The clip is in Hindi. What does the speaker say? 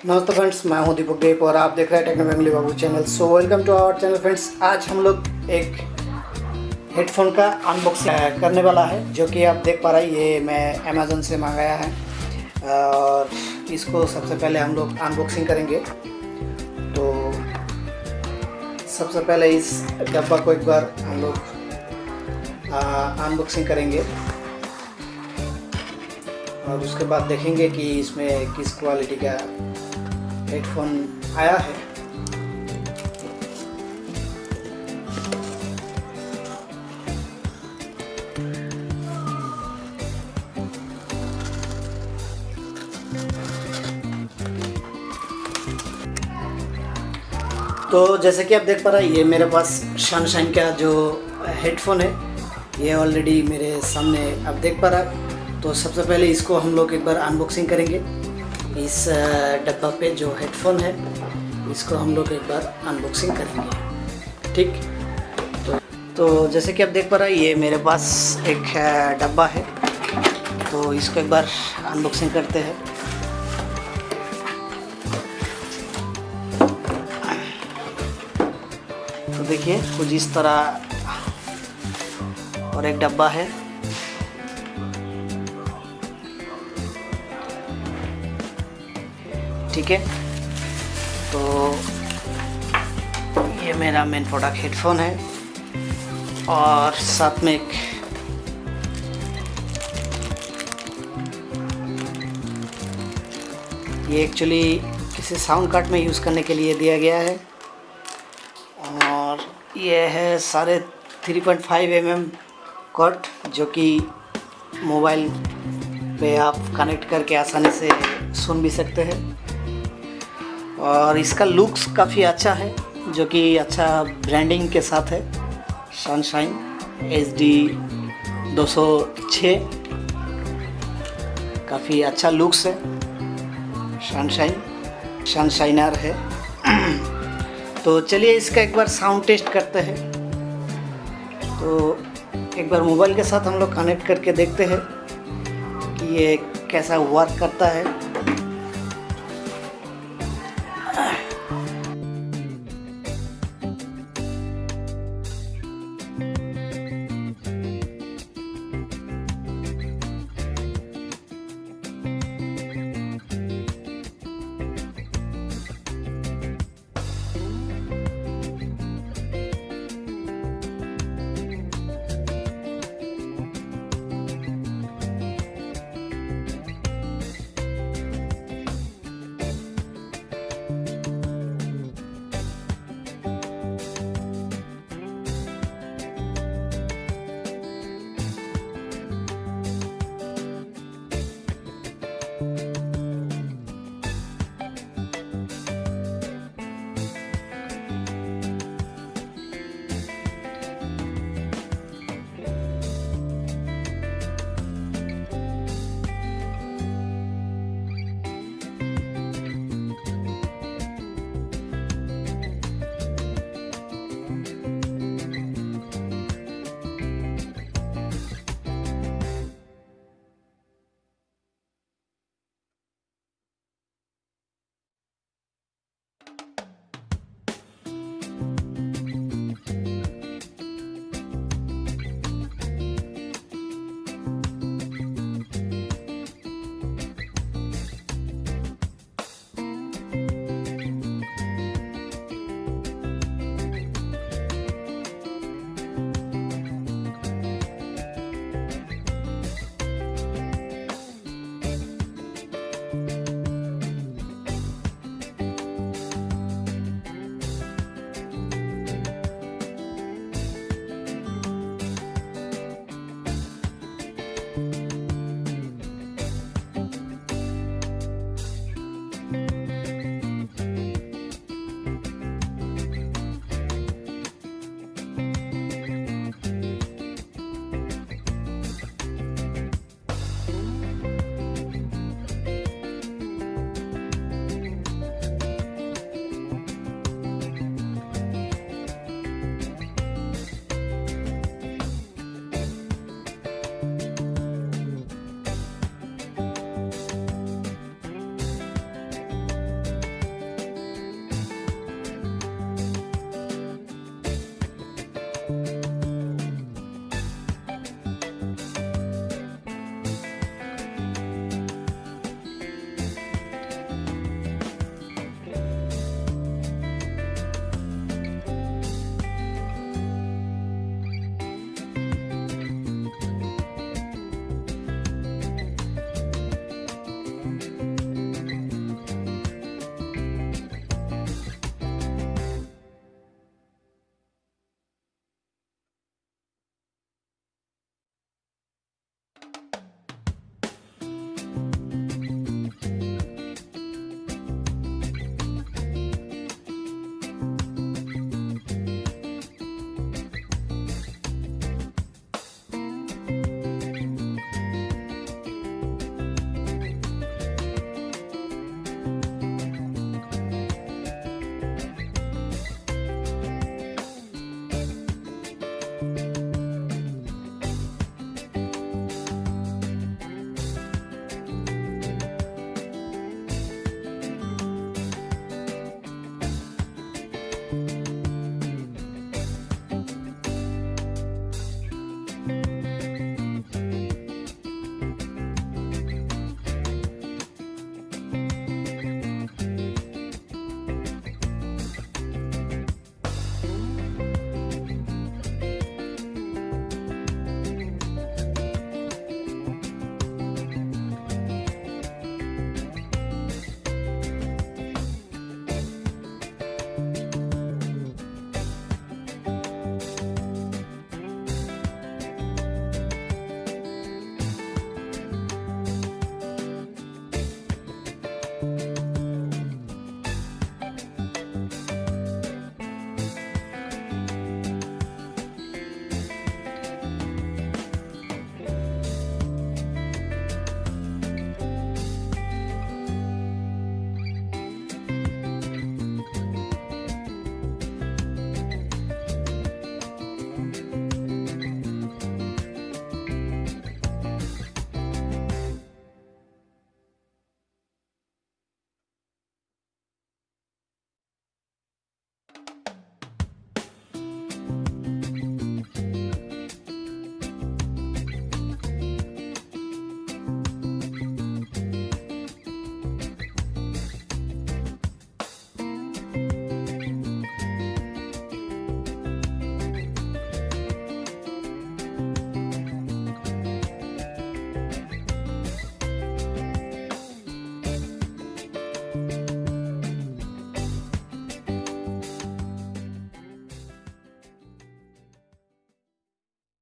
नमस्ते फ्रेंड्स, मैं हूं दीपक देव और आप देख रहे हैं Techno Family Babu channel. So welcome to our channel friends. आज हम लोग एक हेडफोन का अनबॉक्सिंग करने वाला है, जो कि आप देख पा रहे हैं। ये मैं अमेज़न से मंगाया है और इसको सबसे पहले हम लोग अनबॉक्सिंग करेंगे। तो सबसे पहले इस डब्बा को एक बार हम लोग अनबॉक्सिंग करेंगे और उसके बाद देखेंगे कि इसमें किस क्वालिटी का हेडफोन आया है। तो जैसे कि आप देख पा रहे हैं, ये मेरे पास शनशाइन का जो हेडफोन है ये ऑलरेडी मेरे सामने आप देख पा रहा है। तो सबसे पहले इसको हम लोग एक बार अनबॉक्सिंग करेंगे। इस डब्बा पे जो हेडफोन है इसको हम लोग एक बार अनबॉक्सिंग करेंगे, ठीक। तो जैसे कि आप देख पा रहे हैं, ये मेरे पास एक डब्बा है। तो इसको एक बार अनबॉक्सिंग करते हैं। तो देखिए कुछ इस तरह और एक डब्बा है। ठीक है, तो ये मेरा मेन प्रोडक्ट हेडफोन है और साथ में एक ये एक्चुअली किसी साउंड कार्ड में यूज़ करने के लिए दिया गया है। और ये है 3.5 mm कॉर्ड, जो कि मोबाइल पे आप कनेक्ट करके आसानी से सुन भी सकते हैं। और इसका लुक्स काफ़ी अच्छा है, जो कि अच्छा ब्रांडिंग के साथ है। शनशाइन HD 206 काफ़ी अच्छा लुक्स है। शनशाइनर है। तो चलिए इसका एक बार साउंड टेस्ट करते हैं। तो एक बार मोबाइल के साथ हम लोग कनेक्ट करके देखते हैं कि ये कैसा वर्क करता है।